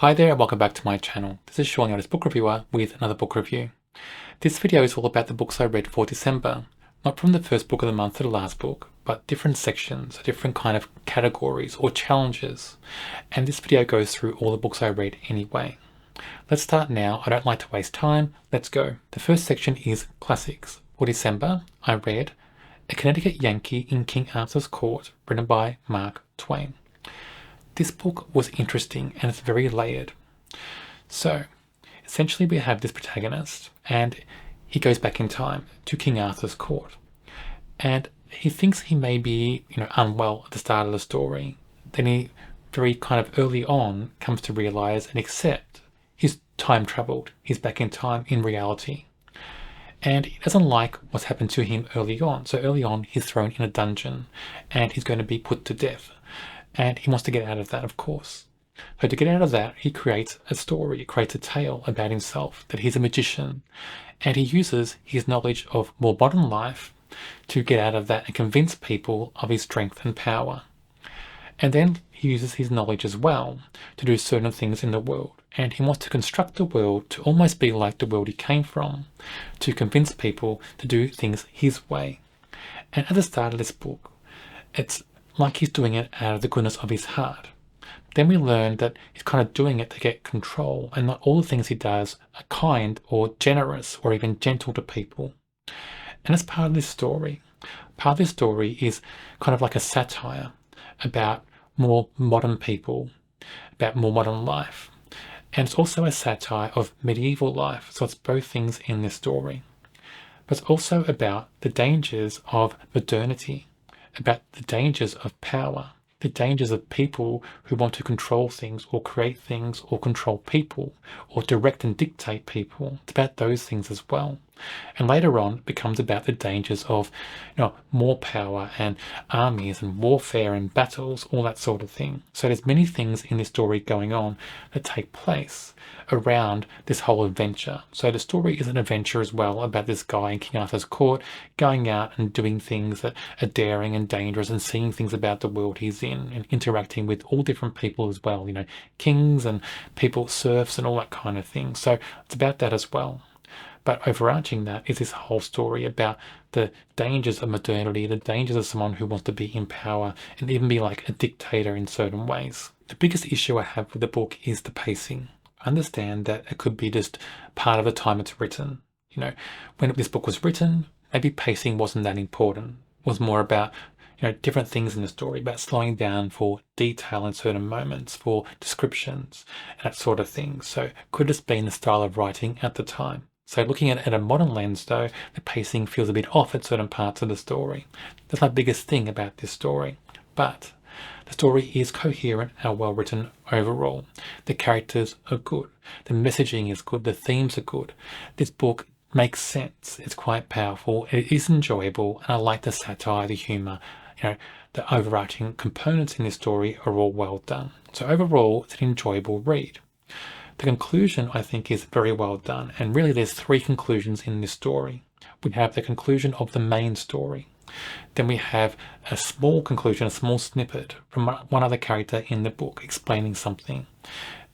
Hi there and welcome back to my channel. This is Sean, your book reviewer, with another book review. This video is all about the books I read for December. Not from the first book of the month to the last book, but different sections, different kind of categories or challenges. And this video goes through all the books I read anyway. Let's start now. I don't like to waste time. Let's go. The first section is Classics. For December, I read A Connecticut Yankee in King Arthur's Court, written by Mark Twain. This book was interesting and it's very layered. So, essentially we have this protagonist and he goes back in time to King Arthur's court. And he thinks he may be, unwell at the start of the story. Then he very kind of early on comes to realize and accept he's time traveled. He's back in time in reality. And he doesn't like what's happened to him early on. So early on he's thrown in a dungeon and he's going to be put to death. And he wants to get out of that, of course. So to get out of that, he creates a story, he creates a tale about himself, that he's a magician. And he uses his knowledge of more modern life to get out of that and convince people of his strength and power. And then he uses his knowledge as well to do certain things in the world. And he wants to construct the world to almost be like the world he came from, to convince people to do things his way. And at the start of this book, it's like he's doing it out of the goodness of his heart. Then we learn that he's kind of doing it to get control, and not all the things he does are kind or generous or even gentle to people. And as part of this story, is kind of like a satire about more modern people, about more modern life. And it's also a satire of medieval life, so it's both things in this story. But it's also about the dangers of modernity, about the dangers of power, the dangers of people who want to control things or create things or control people or direct and dictate people. It's about those things as well. And later on, it becomes about the dangers of more power and armies and warfare and battles, all that sort of thing. So there's many things in this story going on that take place around this whole adventure. So the story is an adventure as well about this guy in King Arthur's court going out and doing things that are daring and dangerous and seeing things about the world he's in and interacting with all different people as well, kings and people, serfs and all that kind of thing. So it's about that as well. But overarching that is this whole story about the dangers of modernity, the dangers of someone who wants to be in power and even be like a dictator in certain ways. The biggest issue I have with the book is the pacing. I understand that it could be just part of the time it's written. When this book was written, maybe pacing wasn't that important. It was more about different things in the story, about slowing down for detail in certain moments, for descriptions, and that sort of thing. So it could have been the style of writing at the time. So looking at it at a modern lens, though, the pacing feels a bit off at certain parts of the story. That's my biggest thing about this story. But the story is coherent and well written overall. The characters are good. The messaging is good. The themes are good. This book makes sense. It's quite powerful. It is enjoyable. And I like the satire, the humour. The overarching components in this story are all well done. So overall, it's an enjoyable read. The conclusion, I think, is very well done. And really, there's three conclusions in this story. We have the conclusion of the main story. Then we have a small conclusion, a small snippet from one other character in the book explaining something.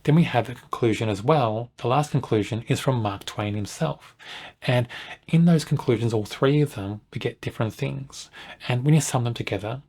Then we have a conclusion as well. The last conclusion is from Mark Twain himself. And in those conclusions, all three of them, we get different things. And when you sum them together,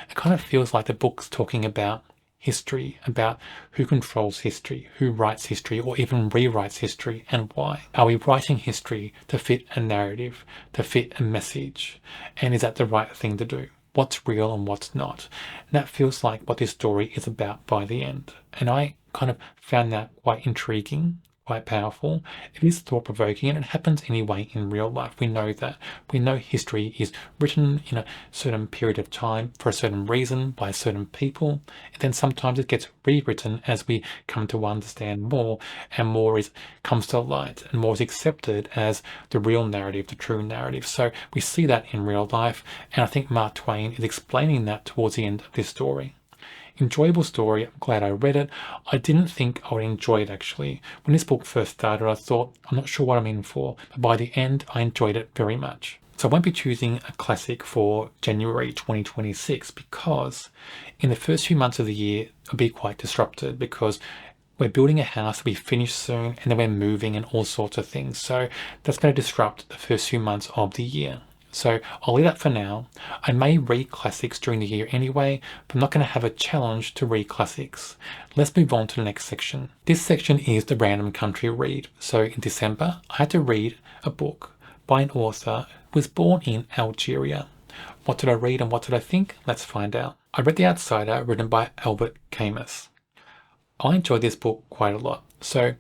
it kind of feels like the book's talking about history, about who controls history, who writes history, or even rewrites history, and why. Are we writing history to fit a narrative, to fit a message? And is that the right thing to do? What's real and what's not? And that feels like what this story is about by the end. And I kind of found that quite intriguing, quite powerful. It is thought-provoking, and it happens anyway in real life. We know that. We know history is written in a certain period of time for a certain reason by certain people, and then sometimes it gets rewritten as we come to understand more, and more comes to light, and more is accepted as the real narrative, the true narrative. So we see that in real life, and I think Mark Twain is explaining that towards the end of this story. Enjoyable story. I'm glad I read it. I didn't think I would enjoy it actually. When this book first started, I thought, I'm not sure what I'm in for. But by the end, I enjoyed it very much. So I won't be choosing a classic for January 2026 because in the first few months of the year, I'll be quite disrupted because we're building a house to be finished soon, and then we're moving and all sorts of things. So that's going to disrupt the first few months of the year. So I'll leave that for now. I may read classics during the year anyway, but I'm not going to have a challenge to read classics. Let's move on to the next section. This section is the random country read. So in December, I had to read a book by an author who was born in Algeria. What did I read and what did I think? Let's find out. I read The Outsider, written by Albert Camus. I enjoyed this book quite a lot. So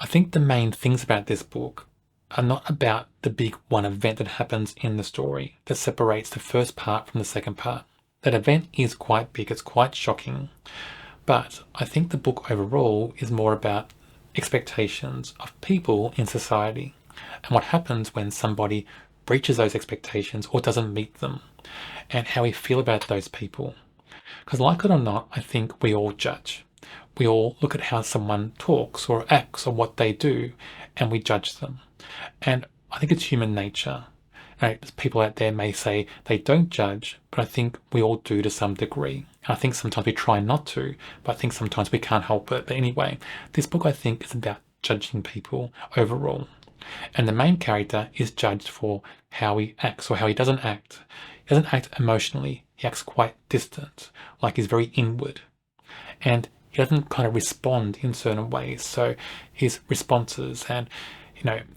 I think the main things about this book are not about the big one event that happens in the story that separates the first part from the second part. That event is quite big, it's quite shocking, but I think the book overall is more about expectations of people in society and what happens when somebody breaches those expectations or doesn't meet them, and how we feel about those people. Because like it or not, I think we all judge. We all look at how someone talks or acts or what they do, and we judge them. And I think it's human nature. People out there may say they don't judge, but I think we all do to some degree. And I think sometimes we try not to, but I think sometimes we can't help it. But anyway, this book I think is about judging people overall. And the main character is judged for how he acts or how he doesn't act. He doesn't act emotionally. He acts quite distant, like he's very inward. And he doesn't kind of respond in certain ways. So his responses and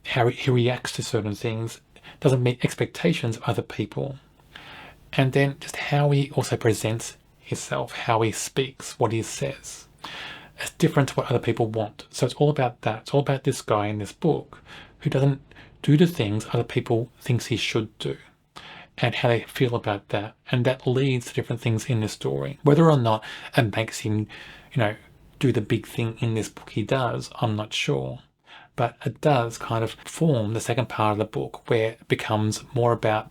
how he reacts to certain things doesn't meet expectations of other people. And then just how he also presents himself, how he speaks, what he says. It's different to what other people want. So it's all about that. It's all about this guy in this book who doesn't do the things other people thinks he should do, and how they feel about that. And that leads to different things in this story. Whether or not it makes him, do the big thing in this book he does, I'm not sure. But it does kind of form the second part of the book, where it becomes more about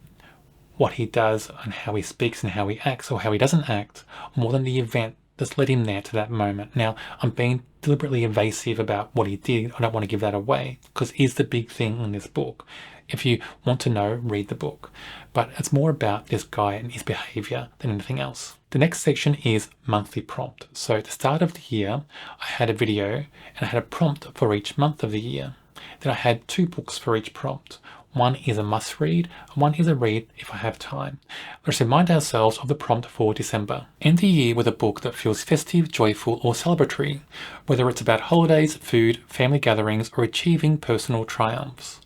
what he does and how he speaks and how he acts or how he doesn't act, more than the event that's led him there to that moment. Now, I'm being deliberately evasive about what he did. I don't want to give that away, because it is the big thing in this book. If you want to know, read the book. But it's more about this guy and his behavior than anything else. The next section is monthly prompt. So at the start of the year, I had a video and I had a prompt for each month of the year. Then I had 2 books for each prompt. One is a must read, and one is a read if I have time. Let's remind ourselves of the prompt for December. End the year with a book that feels festive, joyful, or celebratory, whether it's about holidays, food, family gatherings, or achieving personal triumphs.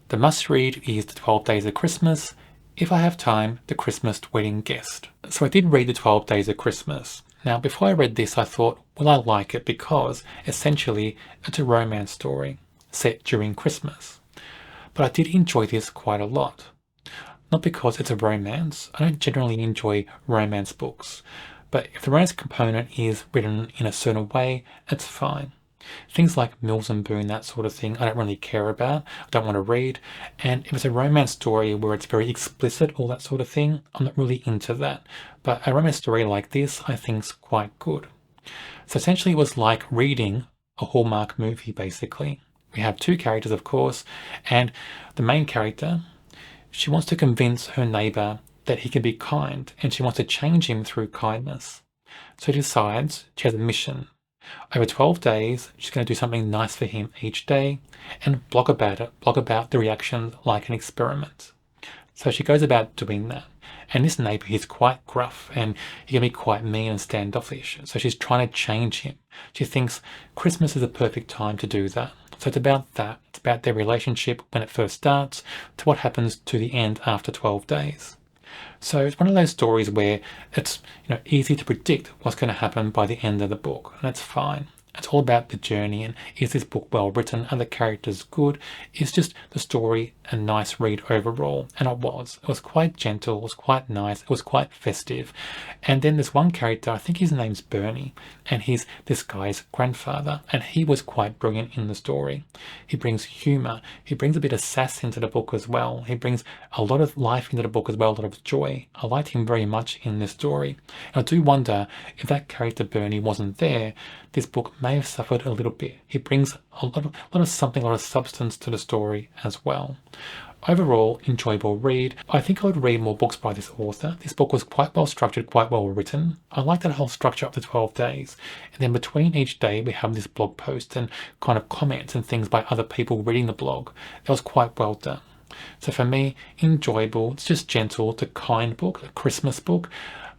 The must read is The 12 Days of Christmas. If I have time, The Christmas Wedding Guest. So I did read The 12 Days of Christmas. Now, before I read this, I thought, will I like it? Because essentially it's a romance story set during Christmas. But I did enjoy this quite a lot. Not because it's a romance. I don't generally enjoy romance books. But if the romance component is written in a certain way, it's fine. Things like Mills and Boon, that sort of thing, I don't really care about. I don't want to read. And if it's a romance story where it's very explicit, all that sort of thing, I'm not really into that. But a romance story like this, I think, is quite good. So essentially it was like reading a Hallmark movie, basically. We have 2 characters, of course, and the main character, she wants to convince her neighbour that he can be kind, and she wants to change him through kindness. So she decides she has a mission. Over 12 days, she's going to do something nice for him each day and blog about it, blog about the reaction like an experiment. So she goes about doing that. And this neighbour, he's quite gruff and he can be quite mean and standoffish. So she's trying to change him. She thinks Christmas is a perfect time to do that. So it's about that. It's about their relationship when it first starts to what happens to the end after 12 days. So it's one of those stories where it's easy to predict what's going to happen by the end of the book, and that's fine. It's all about the journey, and is this book well written? Are the characters good? It's just the story a nice read overall, and it was. It was quite gentle, it was quite nice, it was quite festive. And then there's one character, I think his name's Bernie, and he's this guy's grandfather, and he was quite brilliant in the story. He brings humour, he brings a bit of sass into the book as well. He brings a lot of life into the book as well, a lot of joy. I liked him very much in this story. And I do wonder if that character Bernie wasn't there, this book may have suffered a little bit. He brings a lot of something, a lot of substance to the story as well. Overall, enjoyable read. I think I would read more books by this author. This book was quite well structured, quite well written. I like that whole structure of the 12 days. And then between each day, we have this blog post and kind of comments and things by other people reading the blog. That was quite well done. So for me, enjoyable. It's just gentle. It's a kind book, a Christmas book.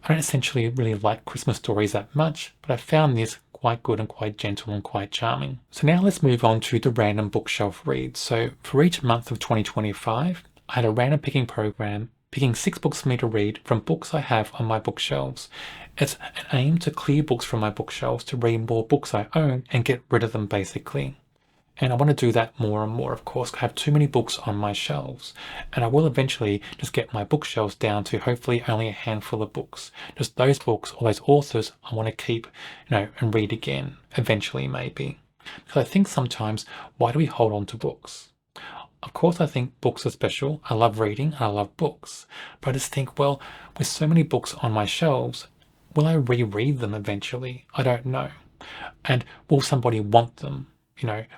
I don't essentially really like Christmas stories that much, but I found this quite good and quite gentle and quite charming. So now let's move on to the random bookshelf reads. So for each month of 2025, I had a random picking program, picking 6 books for me to read from books I have on my bookshelves. It's an aim to clear books from my bookshelves, to read more books I own and get rid of them basically. And I want to do that more and more, of course. I have too many books on my shelves. And I will eventually just get my bookshelves down to hopefully only a handful of books. Just those books or those authors I want to keep, and read again, eventually maybe. Because I think sometimes, why do we hold on to books? Of course, I think books are special. I love reading and I love books. But I just think, well, with so many books on my shelves, will I reread them eventually? I don't know. And will somebody want them?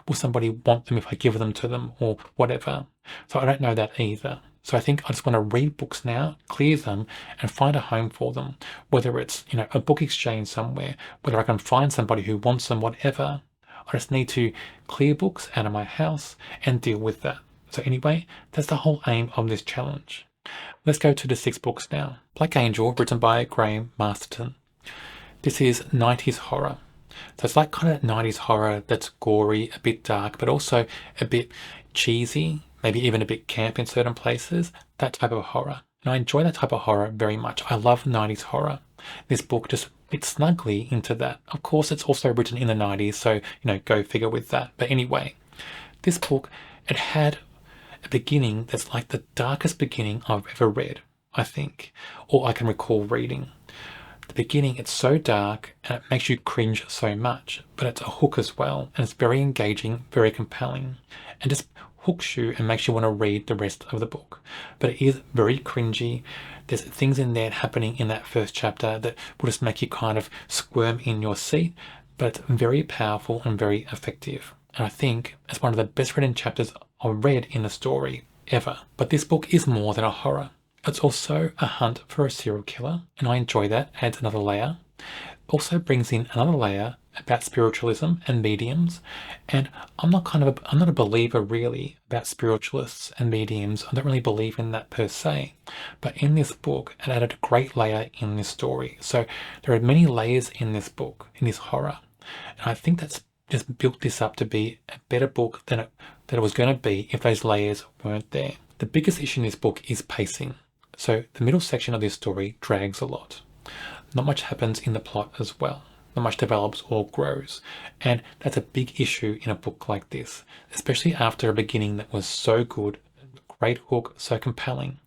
Will somebody want them if I give them to them or whatever? So I don't know that either. So I think I just want to read books now, clear them, and find a home for them. Whether it's, a book exchange somewhere, whether I can find somebody who wants them, whatever. I just need to clear books out of my house and deal with that. So anyway, that's the whole aim of this challenge. Let's go to the 6 books now. Black Angel, written by Graham Masterton. This is 90s horror. So it's like kind of 90s horror that's gory, a bit dark, but also a bit cheesy, maybe even a bit camp in certain places, that type of horror. And I enjoy that type of horror very much. I love 90s horror. This book just fits snugly into that. Of course, it's also written in the 90s, so, go figure with that. But anyway, this book, it had a beginning that's like the darkest beginning I've ever read, I think, or I can recall reading. The beginning, it's so dark and it makes you cringe so much, but it's a hook as well, and it's very engaging, very compelling, and just hooks you and makes you want to read the rest of the book. But it is very cringy. There's things in there happening in that first chapter that will just make you kind of squirm in your seat, but it's very powerful and very effective. And I think it's one of the best written chapters I've read in the story ever. But this book is more than a horror. It's also a hunt for a serial killer, and I enjoy that. Adds another layer. Also brings in another layer about spiritualism and mediums, and I'm not a believer really about spiritualists and mediums. I don't really believe in that per se, but in this book it added a great layer in this story. So there are many layers in this book, in this horror, and I think that's just built this up to be a better book than it was going to be if those layers weren't there. The biggest issue in this book is pacing. So the middle section of this story drags a lot. Not much happens in the plot as well. Not much develops or grows. And that's a big issue in a book like this, especially after a beginning that was so good, great hook, so compelling.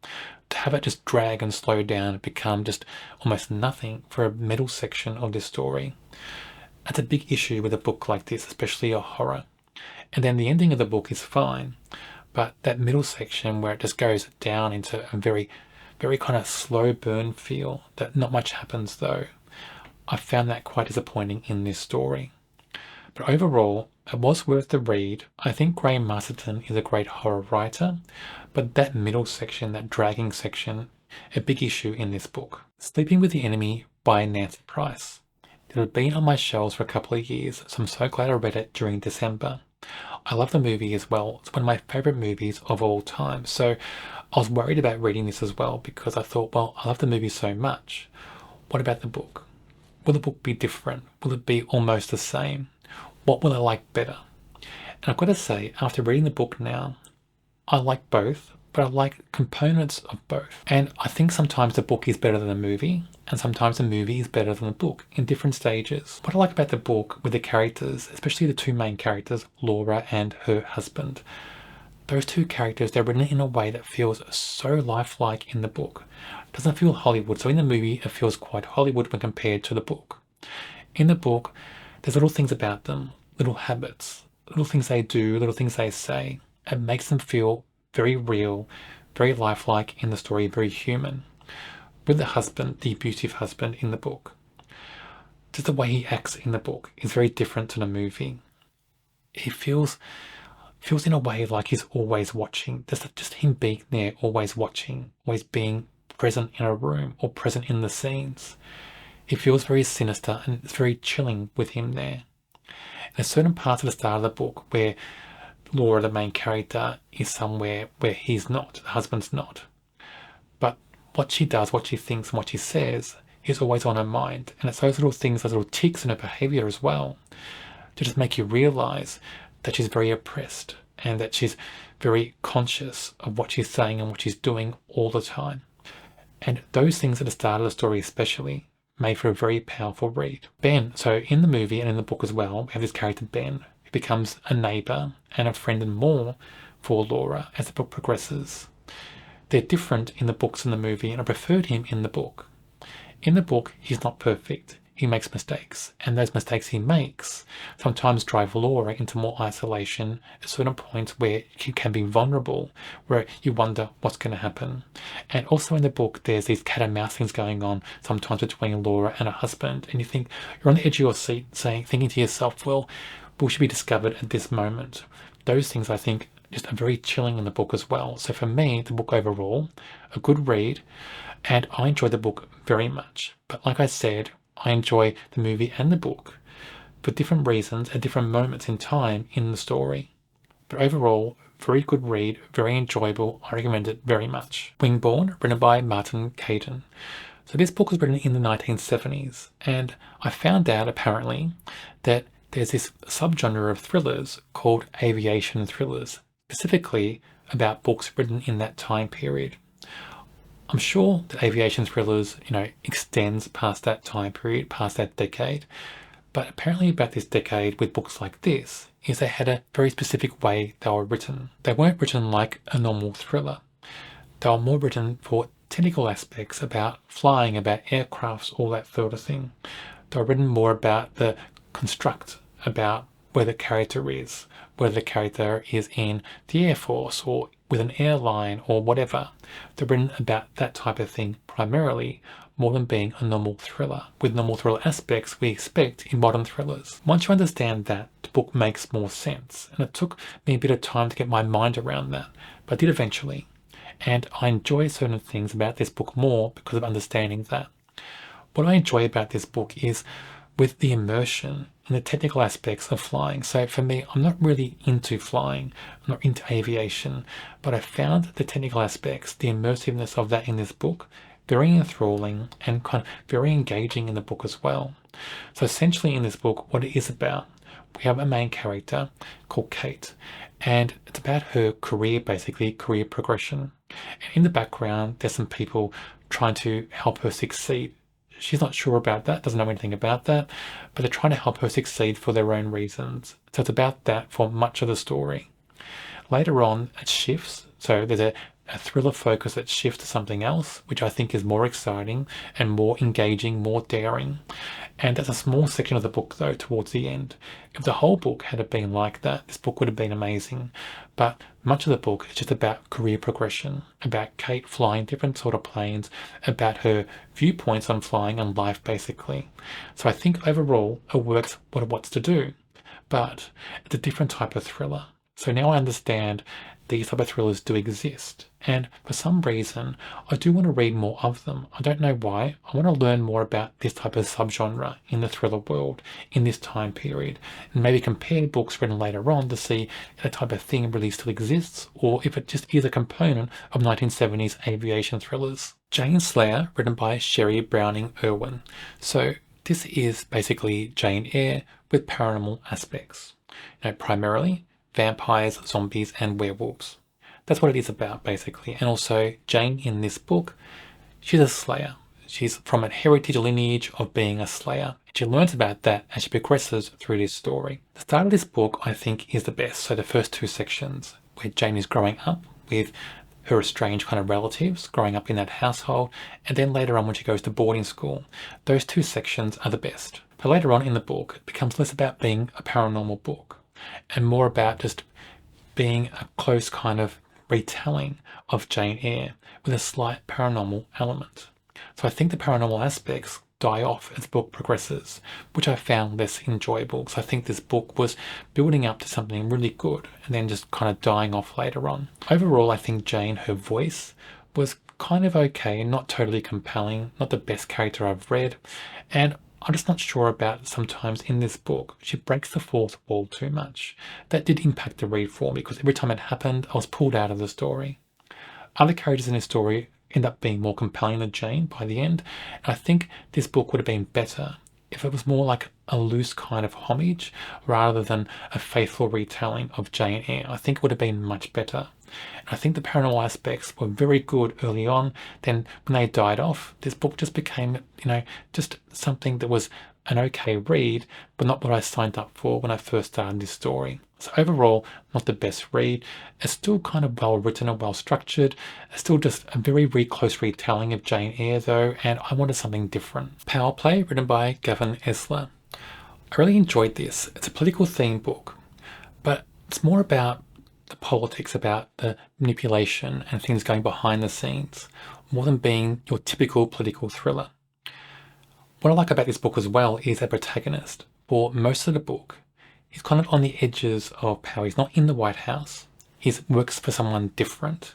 To have it just drag and slow down and become just almost nothing for a middle section of this story. That's a big issue with a book like this, especially a horror. And then the ending of the book is fine, but that middle section where it just goes down into a very kind of slow burn feel that not much happens though. I found that quite disappointing in this story. But overall, it was worth the read. I think Graham Masterton is a great horror writer, but that middle section, that dragging section, a big issue in this book. Sleeping with the Enemy by Nancy Price. It had been on my shelves for a couple of years, so I'm so glad I read it during December. I love the movie as well. It's one of my favourite movies of all time. So I was worried about reading this as well because I thought, well, I love the movie so much. What about the book? Will the book be different? Will it be almost the same? What will I like better? And I've got to say, after reading the book now, I like both, but I like components of both. And I think sometimes the book is better than the movie, and sometimes the movie is better than the book in different stages. What I like about the book with the characters, especially the 2 main characters, Laura and her husband, those 2 characters, they're written in a way that feels so lifelike in the book. It doesn't feel Hollywood. So in the movie, it feels quite Hollywood when compared to the book. In the book, there's little things about them, little habits, little things they do, little things they say. It makes them feel very real, very lifelike in the story, very human. With the husband, the abusive husband in the book, just the way he acts in the book is very different to the movie. He feels feels in a way like he's always watching. There's just him being there, always watching, always being present in a room or present in the scenes. It feels very sinister and it's very chilling with him there. There's certain parts at the start of the book where Laura, the main character, is somewhere where he's not, the husband's not. But what she does, what she thinks, and what she says is always on her mind. And it's those little things, those little ticks in her behaviour as well, to just make you realise that she's very oppressed and that she's very conscious of what she's saying and what she's doing all the time. And those things at the start of the story especially made for a very powerful read. Ben, so in the movie and in the book as well, we have this character Ben, who becomes a neighbour and a friend and more for Laura as the book progresses. They're different in the books and the movie, and I preferred him in the book. In the book, he's not perfect. He makes mistakes, and those mistakes he makes sometimes drive Laura into more isolation at certain points where she can be vulnerable, where you wonder what's going to happen. And also in the book, there's these cat and mouse things going on sometimes between Laura and her husband, and you think you're on the edge of your seat thinking to yourself, well, will she be discovered at this moment? Those things, I think, just are very chilling in the book as well. So for me, the book overall, a good read, and I enjoyed the book very much. But like I said, I enjoy the movie and the book for different reasons at different moments in time in the story. But overall, very good read, very enjoyable. I recommend it very much. Wingborn, written by Martin Kitten. So this book was written in the 1970s, and I found out apparently that there's this subgenre of thrillers called aviation thrillers, specifically about books written in that time period. I'm sure that aviation thrillers, extends past that time period, past that decade. But apparently about this decade with books like this is they had a very specific way they were written. They weren't written like a normal thriller. They were more written for technical aspects about flying, about aircrafts, all that sort of thing. They were written more about the construct, about where the character is, whether the character is in the Air Force or with an airline or whatever. They're written about that type of thing primarily, more than being a normal thriller, with normal thriller aspects we expect in modern thrillers. Once you understand that, the book makes more sense, and it took me a bit of time to get my mind around that, but I did eventually. And I enjoy certain things about this book more because of understanding that. What I enjoy about this book is with the immersion and the technical aspects of flying. So for me, I'm not really into flying, I'm not into aviation, but I found the technical aspects, the immersiveness of that in this book, very enthralling and kind of very engaging in the book as well. So essentially in this book, what it is about, we have a main character called Kate, and it's about her career, basically, career progression. And in the background, there's some people trying to help her succeed. She's not sure about that, doesn't know anything about that, but they're trying to help her succeed for their own reasons. So it's about that for much of the story. Later on, it shifts. So there's a thriller focus that shifts to something else, which I think is more exciting and more engaging, more daring. And that's a small section of the book, though, towards the end. If the whole book had been like that, this book would have been amazing. But much of the book is just about career progression, about Kate flying different sort of planes, about her viewpoints on flying and life, basically. So I think overall it works what it wants to do, but it's a different type of thriller. So now I understand these type of thrillers do exist, and for some reason I do want to read more of them. I don't know why. I want to learn more about this type of subgenre in the thriller world in this time period, and maybe compare books written later on to see if that type of thing really still exists, or if it just is a component of 1970s aviation thrillers. Jame Slayre, written by Sherry Browning Irwin. So this is basically Jane Eyre with paranormal aspects. Primarily vampires, zombies, and werewolves. That's what it is about, basically. And also, Jane in this book, she's a slayer. She's from a heritage lineage of being a slayer. And she learns about that as she progresses through this story. The start of this book, I think, is the best. So the first two sections, where Jane is growing up with her estranged kind of relatives, growing up in that household, and then later on when she goes to boarding school. Those two sections are the best. But later on in the book, it becomes less about being a paranormal book, and more about just being a close kind of retelling of Jane Eyre with a slight paranormal element. So I think the paranormal aspects die off as the book progresses, which I found less enjoyable. So I think this book was building up to something really good and then just kind of dying off later on. Overall, I think Jane, her voice was kind of okay, not totally compelling, not the best character I've read, and I'm just not sure about sometimes in this book. She breaks the fourth wall too much. That did impact the read for me because every time it happened, I was pulled out of the story. Other characters in this story end up being more compelling than Jane by the end, and I think this book would have been better if it was more like a loose kind of homage rather than a faithful retelling of Jane Eyre. I think it would have been much better. And I think the paranormal aspects were very good early on. Then when they died off, this book just became, just something that was an okay read, but not what I signed up for when I first started this story. So overall, not the best read. It's still kind of well written and well structured. It's still just a very close retelling of Jane Eyre though, and I wanted something different. Power Play, written by Gavin Esler. I really enjoyed this. It's a political theme book, but it's more about the politics, about the manipulation and things going behind the scenes, more than being your typical political thriller. What I like about this book as well is a protagonist. For most of the book, he's kind of on the edges of power. He's not in the White House. He works for someone different,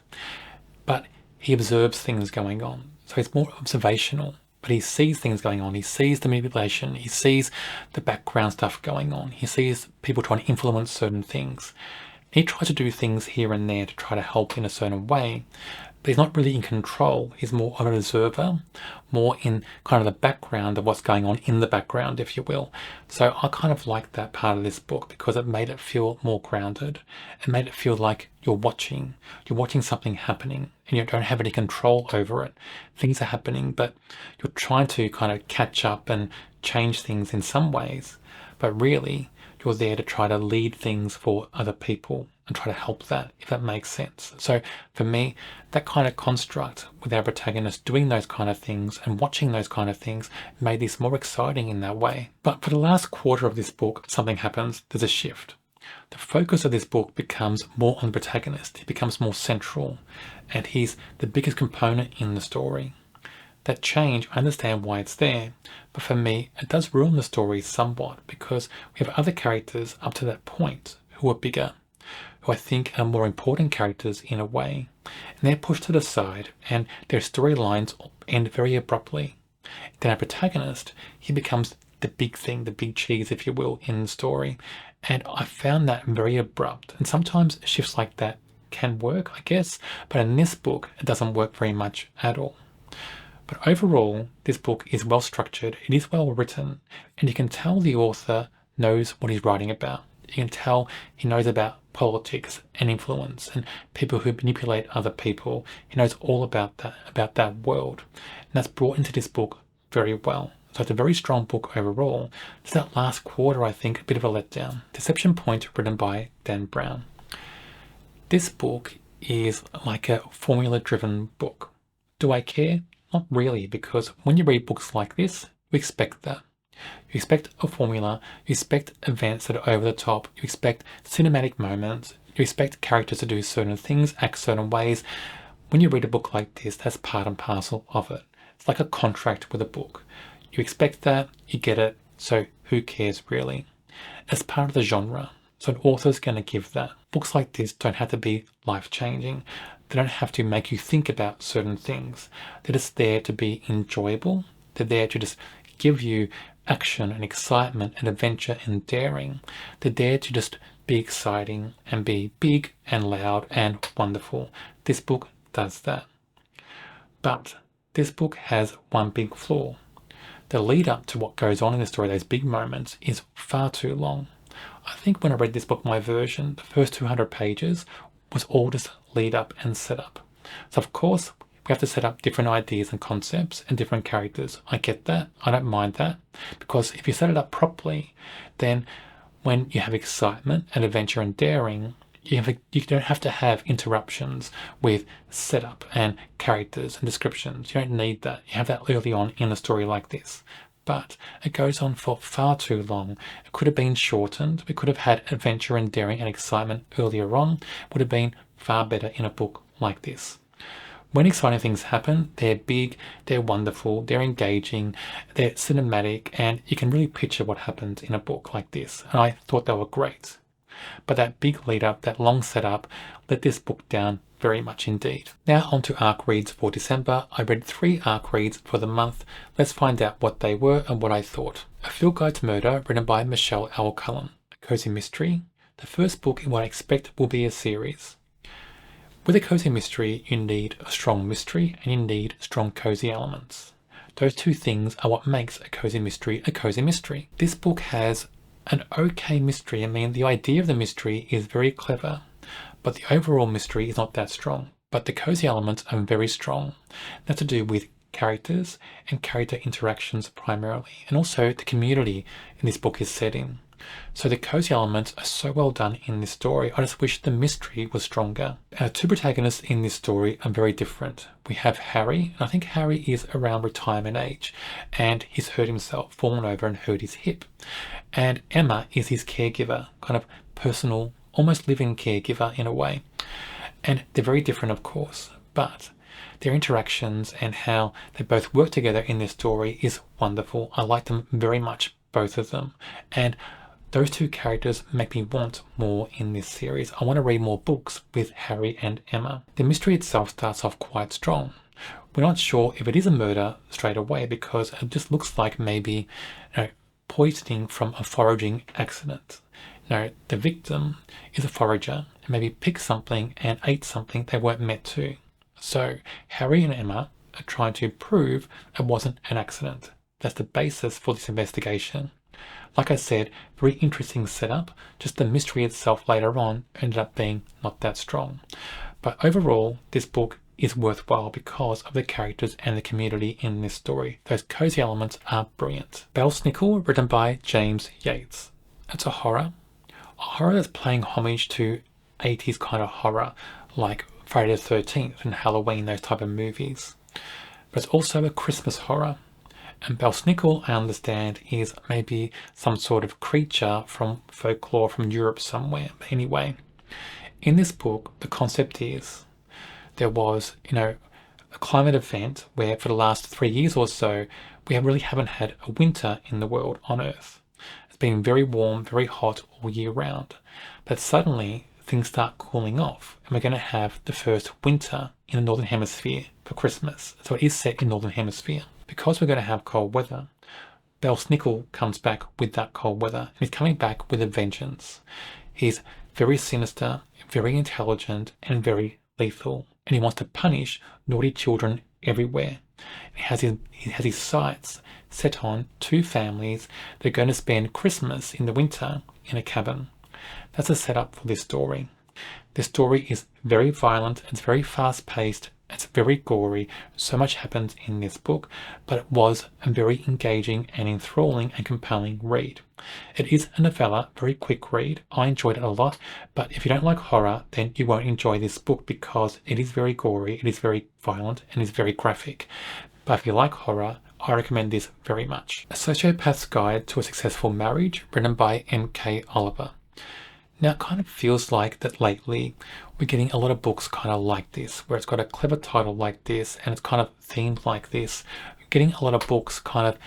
but he observes things going on. So he's more observational, but he sees things going on. He sees the manipulation. He sees the background stuff going on. He sees people trying to influence certain things. He tries to do things here and there to try to help in a certain way, but he's not really in control. He's more of an observer, more in kind of the background of what's going on in the background, if you will. So I kind of liked that part of this book because it made it feel more grounded. It made it feel like you're watching something happening and you don't have any control over it. Things are happening, but you're trying to kind of catch up and change things in some ways, but really you're there to try to lead things for other people and try to help that, if that makes sense. So for me, that kind of construct with our protagonist doing those kind of things and watching those kind of things made this more exciting in that way. But for the last quarter of this book, something happens. There's a shift. The focus of this book becomes more on the protagonist. He becomes more central, and he's the biggest component in the story. That change, I understand why it's there, but for me, it does ruin the story somewhat because we have other characters up to that point who are bigger, who I think are more important characters in a way, and they're pushed to the side and their storylines end very abruptly. Then our protagonist, he becomes the big thing, the big cheese, if you will, in the story, and I found that very abrupt. And sometimes shifts like that can work, I guess, but in this book, it doesn't work very much at all. But overall, this book is well structured, it is well written, and you can tell the author knows what he's writing about. You can tell he knows about politics and influence and people who manipulate other people. He knows all about that world. And that's brought into this book very well. So it's a very strong book overall. It's that last quarter, I think, a bit of a letdown. Deception Point, written by Dan Brown. This book is like a formula-driven book. Do I care? Not really, because when you read books like this, you expect that. You expect a formula, you expect events that are over the top, you expect cinematic moments, you expect characters to do certain things, act certain ways. When you read a book like this, that's part and parcel of it. It's like a contract with a book. You expect that, you get it, so who cares really? It's part of the genre, so an author's going to give that. Books like this don't have to be life-changing. They don't have to make you think about certain things. They're just there to be enjoyable. They're there to just give you action and excitement and adventure and daring. They're there to just be exciting and be big and loud and wonderful. This book does that. But this book has one big flaw. The lead up to what goes on in the story, those big moments, is far too long. I think when I read this book, my version, the first 200 pages was all just lead up and set up. So of course, we have to set up different ideas and concepts and different characters. I get that. I don't mind that. Because if you set it up properly, then when you have excitement and adventure and daring, you don't have to have interruptions with setup and characters and descriptions. You don't need that. You have that early on in a story like this. But it goes on for far too long. It could have been shortened. We could have had adventure and daring and excitement earlier on. It would have been far better in a book like this. When exciting things happen, they're big, they're wonderful, they're engaging, they're cinematic, and you can really picture what happens in a book like this. And I thought they were great. But that big lead up, that long setup, let this book down very much indeed. Now on to ARC reads for December. I read 3 ARC reads for the month. Let's find out what they were and what I thought. A Field Guide to Murder, written by Michelle Alcullen. A cozy mystery. The first book in what I expect will be a series. With a cozy mystery, you need a strong mystery and you need strong cozy elements. Those two things are what makes a cozy mystery a cozy mystery. This book has an okay mystery. I mean, the idea of the mystery is very clever, but the overall mystery is not that strong. But the cozy elements are very strong. That's to do with characters and character interactions primarily, and also the community in this book is set in. So the cozy elements are so well done in this story. I just wish the mystery was stronger. Our 2 protagonists in this story are very different. We have Harry, and I think Harry is around retirement age, and he's hurt himself, fallen over and hurt his hip. And Emma is his caregiver, kind of personal, almost living caregiver in a way. And they're very different, of course, but their interactions and how they both work together in this story is wonderful. I like them very much, both of them. And those 2 characters make me want more in this series. I want to read more books with Harry and Emma. The mystery itself starts off quite strong. We're not sure if it is a murder straight away because it just looks like maybe poisoning from a foraging accident. The victim is a forager and maybe picked something and ate something they weren't meant to. So Harry and Emma are trying to prove it wasn't an accident. That's the basis for this investigation. Like I said, very interesting setup, just the mystery itself later on ended up being not that strong. But overall, this book is worthwhile because of the characters and the community in this story. Those cozy elements are brilliant. Belsnickel, written by James Yates. It's a horror that's playing homage to 80s kind of horror, like Friday the 13th and Halloween, those type of movies. But it's also a Christmas horror. And Belsnickel, I understand, is maybe some sort of creature from folklore from Europe somewhere. But anyway, in this book, the concept is there was, a climate event where for the last 3 years or so, we really haven't had a winter in the world on Earth. It's been very warm, very hot all year round. But suddenly, things start cooling off and we're going to have the first winter in the Northern Hemisphere for Christmas. So it is set in Northern Hemisphere. Because we're going to have cold weather, Belsnickel comes back with that cold weather. And he's coming back with a vengeance. He's very sinister, very intelligent, and very lethal. And he wants to punish naughty children everywhere. He has his sights set on 2 families that are going to spend Christmas in the winter in a cabin. That's a setup for this story. This story is very violent, it's very fast-paced, it's very gory. So much happens in this book, but it was a very engaging and enthralling and compelling read. It is a novella, very quick read. I enjoyed it a lot, but if you don't like horror, then you won't enjoy this book because it is very gory, it is very violent, and is very graphic. But if you like horror, I recommend this very much. A Sociopath's Guide to a Successful Marriage, written by M.K. Oliver. Now it kind of feels like that lately we're getting a lot of books kind of like this, where it's got a clever title like this and it's kind of themed like this. We're getting a lot of books kind of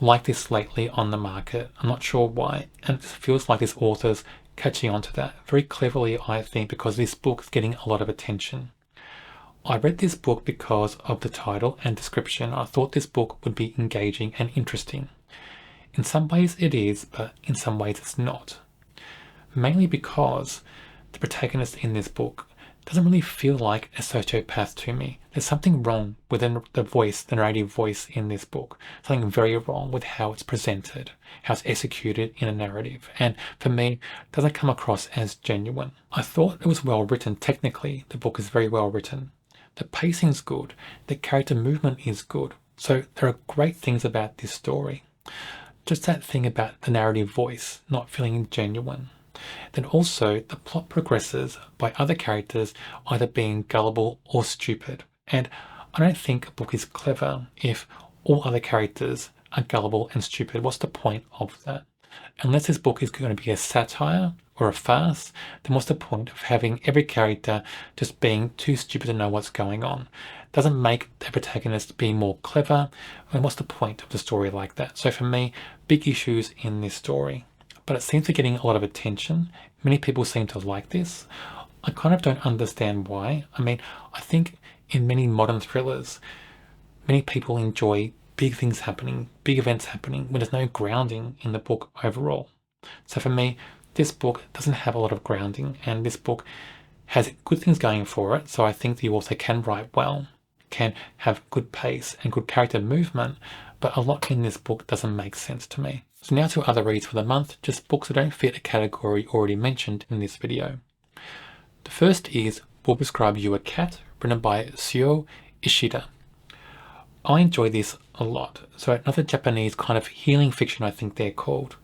like this lately on the market. I'm not sure why, and it feels like this author's catching on to that very cleverly, I think, because this book is getting a lot of attention. I read this book because of the title and description. I thought this book would be engaging and interesting. In some ways it is, but in some ways it's not. Mainly because the protagonist in this book doesn't really feel like a sociopath to me. There's something wrong with the voice, the narrative voice in this book. Something very wrong with how it's presented, how it's executed in a narrative. And for me, it doesn't come across as genuine. I thought it was well written. Technically, the book is very well written. The pacing's good. The character movement is good. So there are great things about this story. Just that thing about the narrative voice not feeling genuine. Then also the plot progresses by other characters either being gullible or stupid. And I don't think a book is clever if all other characters are gullible and stupid. What's the point of that? Unless this book is going to be a satire or a farce, then what's the point of having every character just being too stupid to know what's going on? Doesn't make the protagonist be more clever, and what's the point of the story like that? So for me, big issues in this story. But it seems to be getting a lot of attention. Many people seem to like this. I kind of don't understand why. I mean, I think in many modern thrillers, many people enjoy big things happening, big events happening, when there's no grounding in the book overall. So for me, this book doesn't have a lot of grounding, and this book has good things going for it. So I think the author can write well, can have good pace and good character movement, but a lot in this book doesn't make sense to me. So now to other reads for the month, just books that don't fit a category already mentioned in this video. The first is Will Prescribe You a Cat, written by Seo Ishida. I enjoy this a lot. So another Japanese kind of healing fiction, I think they're called.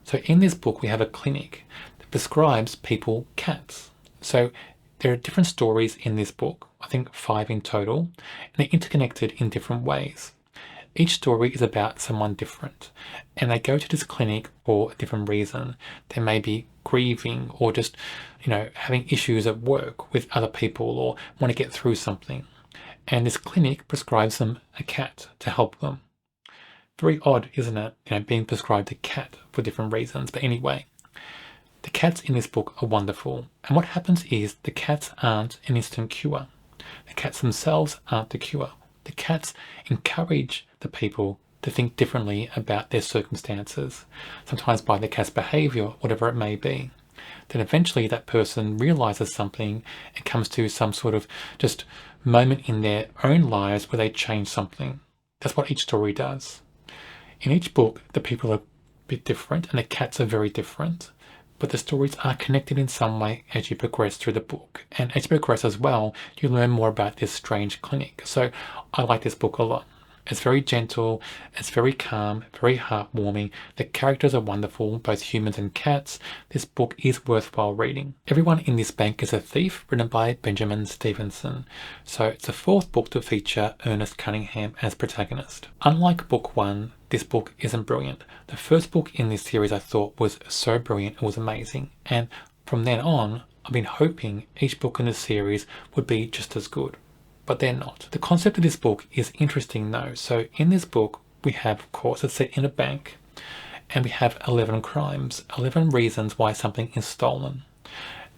So in this book, we have a clinic that prescribes people cats. So there are different stories in this book, I think 5 in total, and they're interconnected in different ways. Each story is about someone different, and they go to this clinic for a different reason. They may be grieving or just, having issues at work with other people or want to get through something. And this clinic prescribes them a cat to help them. Very odd, isn't it? Being prescribed a cat for different reasons. But anyway, the cats in this book are wonderful. And what happens is the cats aren't an instant cure. The cats themselves aren't the cure. The cats encourage the people to think differently about their circumstances, sometimes by the cat's behavior, whatever it may be. Then eventually that person realizes something and comes to some sort of just moment in their own lives where they change something. That's what each story does. In each book, the people are a bit different and the cats are very different, but the stories are connected in some way as you progress through the book. And as you progress as well, you learn more about this strange clinic. So I like this book a lot. It's very gentle, it's very calm, very heartwarming. The characters are wonderful, both humans and cats. This book is worthwhile reading. Everyone in This Bank is a Thief, written by Benjamin Stevenson. So it's the 4th book to feature Ernest Cunningham as protagonist. Unlike book 1, this book isn't brilliant. The first book in this series I thought was so brilliant, it was amazing. And from then on, I've been hoping each book in the series would be just as good. But they're not. The concept of this book is interesting though. So in this book, we have, of course, it's set in a bank, and we have 11 crimes, 11 reasons why something is stolen.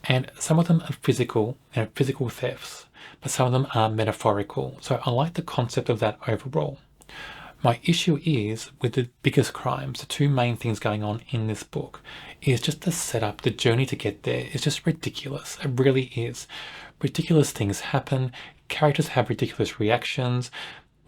And some of them are physical thefts, but some of them are metaphorical. So I like the concept of that overall. My issue is with the biggest crimes, the 2 main things going on in this book, is just the setup, the journey to get there is just ridiculous. It really is. Ridiculous things happen, characters have ridiculous reactions,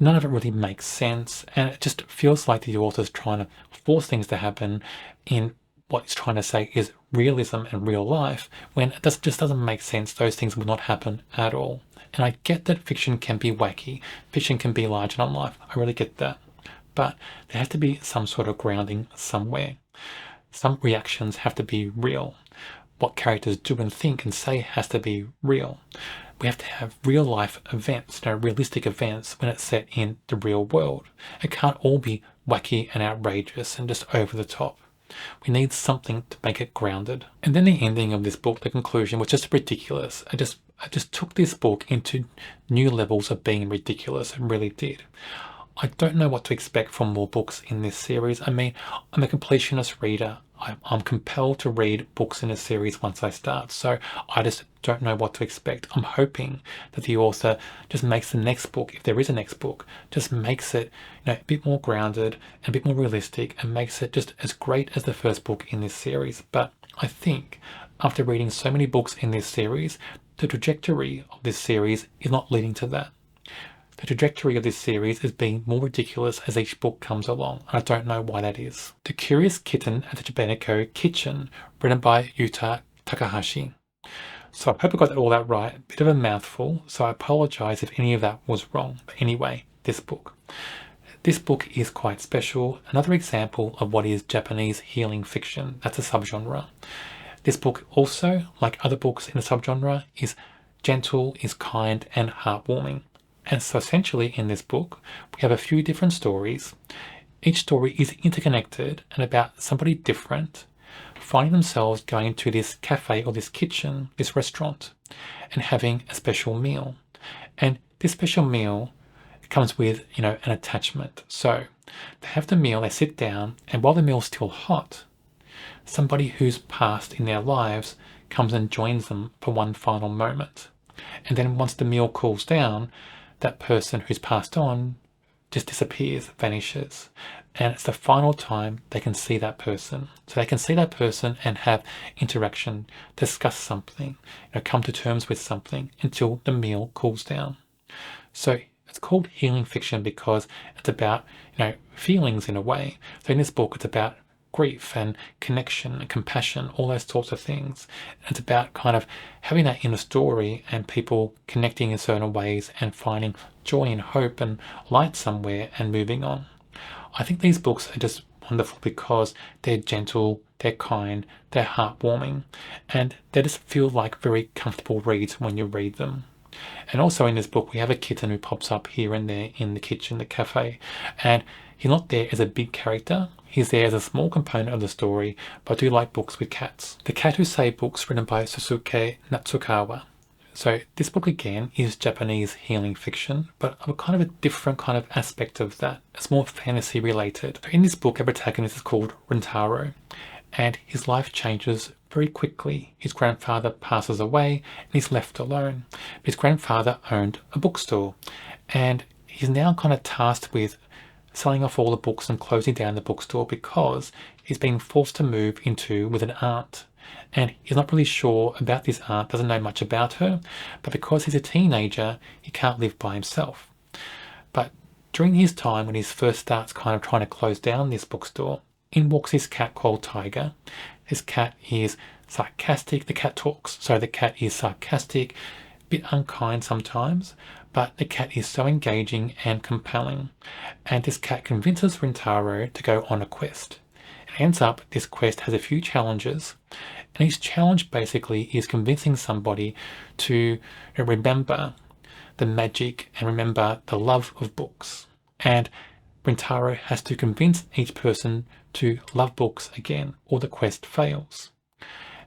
none of it really makes sense, and it just feels like the author's trying to force things to happen in what he's trying to say is realism and real life, when it just doesn't make sense. Those things will not happen at all. And I get that fiction can be wacky, fiction can be larger than life, I really get that. But there has to be some sort of grounding somewhere. Some reactions have to be real. What characters do and think and say has to be real. We have to have real life events, realistic events when it's set in the real world. It can't all be wacky and outrageous and just over the top. We need something to make it grounded. And then the ending of this book, the conclusion, was just ridiculous. I just took this book into new levels of being ridiculous. It really did. I don't know what to expect from more books in this series. I mean, I'm a completionist reader. I'm compelled to read books in a series once I start, so I just don't know what to expect. I'm hoping that the author just makes the next book, if there is a next book, just makes it a bit more grounded and a bit more realistic, and makes it just as great as the first book in this series. But I think after reading so many books in this series, the trajectory of this series is not leading to that. The trajectory of this series is being more ridiculous as each book comes along, and I don't know why that is. The Curious Kitten at the Chibineko Kitchen, written by Yuta Takahashi. So I hope I got all that right. A bit of a mouthful, so I apologize if any of that was wrong. But anyway, this book. This book is quite special. Another example of what is Japanese healing fiction. That's a subgenre. This book also, like other books in the subgenre, is gentle, is kind, and heartwarming. And so essentially in this book, we have a few different stories. Each story is interconnected and about somebody different finding themselves going to this cafe or this kitchen, this restaurant, and having a special meal. And this special meal comes with, an attachment. So they have the meal, they sit down, and while the meal's still hot, somebody who's passed in their lives comes and joins them for one final moment. And then once the meal cools down, that person who's passed on just disappears, vanishes. And it's the final time they can see that person. So they can see that person and have interaction, discuss something, come to terms with something until the meal cools down. So it's called healing fiction because it's about, feelings in a way. So in this book, it's about grief and connection and compassion, all those sorts of things. It's about kind of having that inner story and people connecting in certain ways and finding joy and hope and light somewhere and moving on. I think these books are just wonderful because they're gentle, they're kind, they're heartwarming, and they just feel like very comfortable reads when you read them. And also in this book, we have a kitten who pops up here and there in the kitchen, the cafe, and he's not there as a big character. He's there as a small component of the story, but I do like books with cats. The Cat Who Saved Books, written by Sosuke Natsukawa. So this book again is Japanese healing fiction, but of a kind of a different kind of aspect of that. It's more fantasy related. In this book, our protagonist is called Rintaro, and his life changes very quickly. His grandfather passes away and he's left alone. His grandfather owned a bookstore, and he's now kind of tasked with selling off all the books and closing down the bookstore because he's being forced to move into with an aunt. And he's not really sure about this aunt, doesn't know much about her, but because he's a teenager, he can't live by himself. But during his time when he first starts kind of trying to close down this bookstore, in walks his cat called Tiger. This cat is sarcastic. The cat talks, so the cat is sarcastic, a bit unkind sometimes, but the cat is so engaging and compelling. And this cat convinces Rintaro to go on a quest. It ends up, this quest has a few challenges, and his challenge basically is convincing somebody to remember the magic and remember the love of books. And Rintaro has to convince each person to love books again, or the quest fails.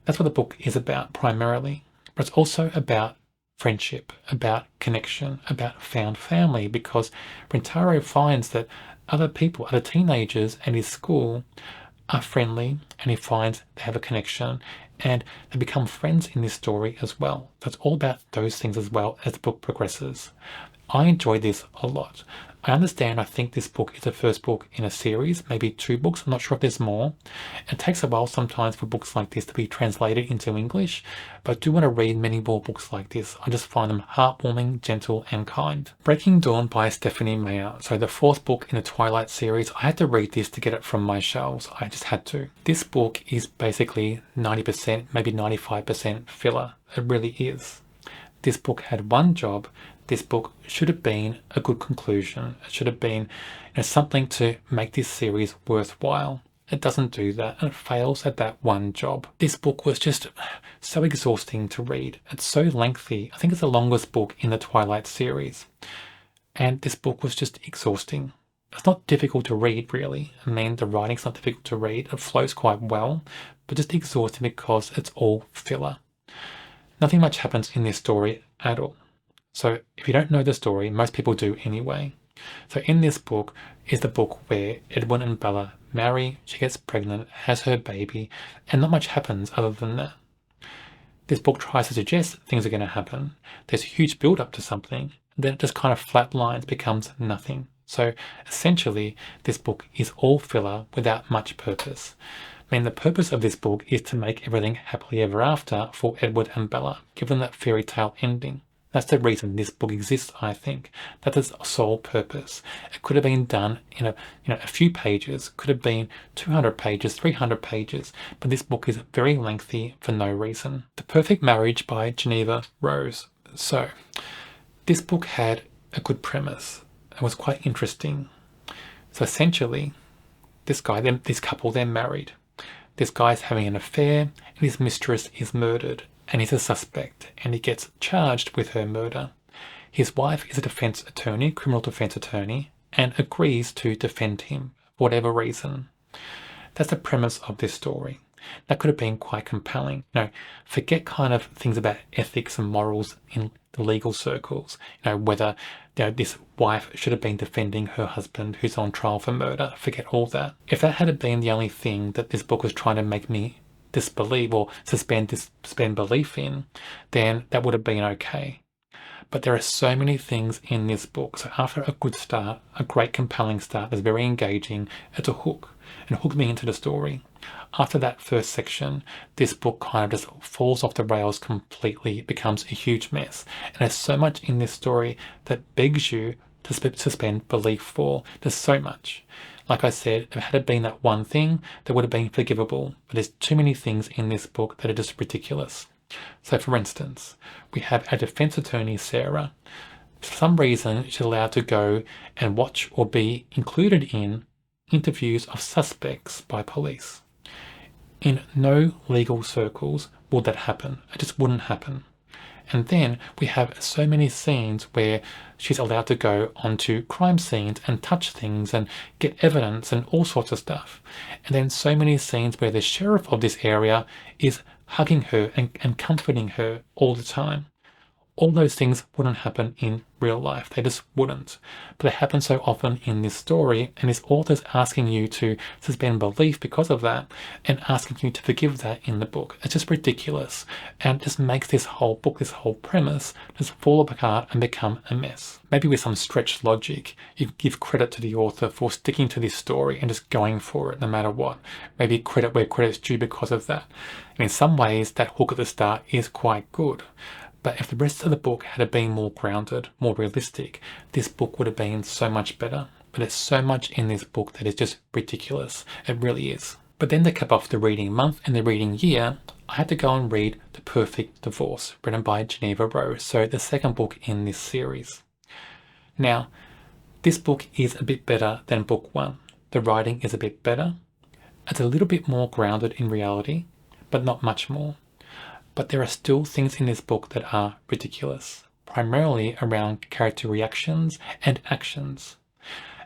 That's what the book is about primarily, but it's also about friendship, about connection, about found family, because Rintaro finds that other people, other teenagers at his school are friendly, and he finds they have a connection, and they become friends in this story as well. So it's all about those things as well as the book progresses. I enjoyed this a lot. I think this book is the first book in a series, maybe 2 books. I'm not sure if there's more. It takes a while sometimes for books like this to be translated into English, but I do want to read many more books like this. I just find them heartwarming, gentle, and kind. Breaking Dawn by Stephanie Meyer. So the 4th book in the Twilight series. I had to read this to get it from my shelves. I just had to. This book is basically 90%, maybe 95% filler. It really is. This book had one job. This book should have been a good conclusion. It should have been something to make this series worthwhile. It doesn't do that, and it fails at that one job. This book was just so exhausting to read. It's so lengthy. I think it's the longest book in the Twilight series. And this book was just exhausting. It's not difficult to read, really. I mean, the writing's not difficult to read. It flows quite well, but just exhausting because it's all filler. Nothing much happens in this story at all. So if you don't know the story, most people do anyway. So in this book is the book where Edwin and Bella marry, she gets pregnant, has her baby, and not much happens other than that. This book tries to suggest things are going to happen. There's a huge build up to something, and then it just kind of flatlines, becomes nothing. So essentially, this book is all filler without much purpose. I mean, the purpose of this book is to make everything happily ever after for Edward and Bella, give them that fairy tale ending. That's the reason this book exists, I think. That's its sole purpose. It could have been done in a few pages, could have been 200 pages, 300 pages, but this book is very lengthy for no reason. The Perfect Marriage by Geneva Rose. So, this book had a good premise. It was quite interesting. So essentially, this couple, they're married. This guy's having an affair, and his mistress is murdered. And he's a suspect, and he gets charged with her murder. His wife is a defense attorney, criminal defense attorney, and agrees to defend him for whatever reason. That's the premise of this story. That could have been quite compelling. Forget kind of things about ethics and morals in the legal circles. Whether this wife should have been defending her husband who's on trial for murder. Forget all that. If that had been the only thing that this book was trying to make me disbelieve or suspend belief in, then that would have been okay. But there are so many things in this book. So after a good start, a great compelling start that's very engaging, it's a hook and hooked me into the story. After that first section, this book kind of just falls off the rails completely. It becomes a huge mess. And there's so much in this story that begs you to suspend belief for. There's so much. Like I said, if it had been that one thing, that would have been forgivable. But there's too many things in this book that are just ridiculous. So for instance, we have our defense attorney, Sarah. For some reason, she's allowed to go and watch or be included in interviews of suspects by police. In no legal circles would that happen. It just wouldn't happen. And then we have so many scenes where she's allowed to go onto crime scenes and touch things and get evidence and all sorts of stuff. And then so many scenes where the sheriff of this area is hugging her and comforting her all the time. All those things wouldn't happen in real life. They just wouldn't. But they happen so often in this story, and this author's asking you to suspend belief because of that and asking you to forgive that in the book. It's just ridiculous. And it just makes this whole book, this whole premise, just fall apart and become a mess. Maybe with some stretched logic, you give credit to the author for sticking to this story and just going for it no matter what. Maybe credit where credit's due because of that. And in some ways, that hook at the start is quite good. But if the rest of the book had been more grounded, more realistic, this book would have been so much better. But there's so much in this book that is just ridiculous. It really is. But then to cap off the reading month and the reading year, I had to go and read The Perfect Divorce, written by Geneva Rose, so the second book in this series. Now, this book is a bit better than book one. The writing is a bit better. It's a little bit more grounded in reality, but not much more. But there are still things in this book that are ridiculous, primarily around character reactions and actions.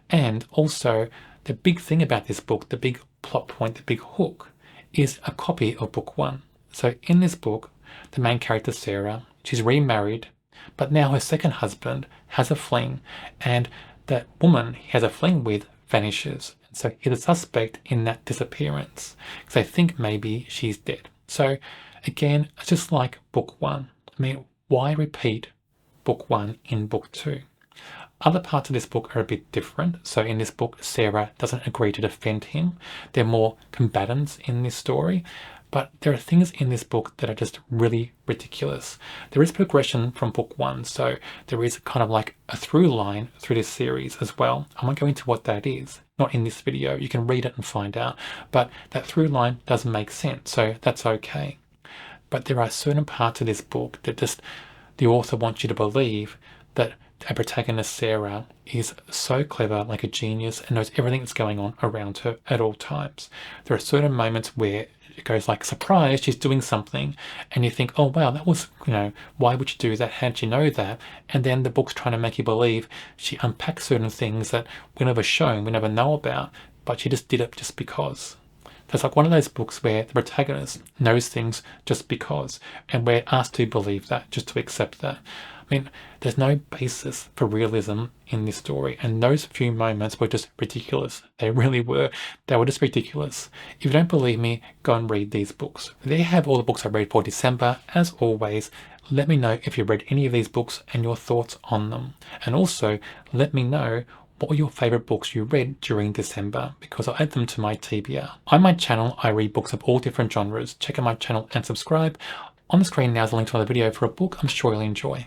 And also, the big thing about this book, the big plot point, the big hook, is a copy of book one. So in this book, the main character, Sarah, she's remarried, but now her second husband has a fling, and that woman he has a fling with vanishes. So he's a suspect in that disappearance, because they think maybe she's dead. So again, it's just like book one. I mean, why repeat book one in book two? Other parts of this book are a bit different. So in this book, Sarah doesn't agree to defend him. They're more combatants in this story. But there are things in this book that are just really ridiculous. There is progression from book one. So there is kind of like a through line through this series as well. I won't go into what that is. Not in this video. You can read it and find out. But that through line doesn't make sense. So that's okay. But there are certain parts of this book that just the author wants you to believe that our protagonist Sarah is so clever, like a genius, and knows everything that's going on around her at all times. There are certain moments where it goes like, surprise, she's doing something, and you think, oh wow, that was, why would you do that? How did you know that? And then the book's trying to make you believe she unpacks certain things that we're never shown, we never know about, but she just did it just because. So it's like one of those books where the protagonist knows things just because, and we're asked to believe that, just to accept that. I mean, there's no basis for realism in this story, and those few moments were just ridiculous. They really were. They were just ridiculous. If you don't believe me, go and read these books. There you have all the books I read for December. As always, let me know if you read any of these books and your thoughts on them. And also, let me know what were your favourite books you read during December, because I'll add them to my TBR. On my channel, I read books of all different genres. Check out my channel and subscribe. On the screen now is a link to another video for a book I'm sure you'll enjoy.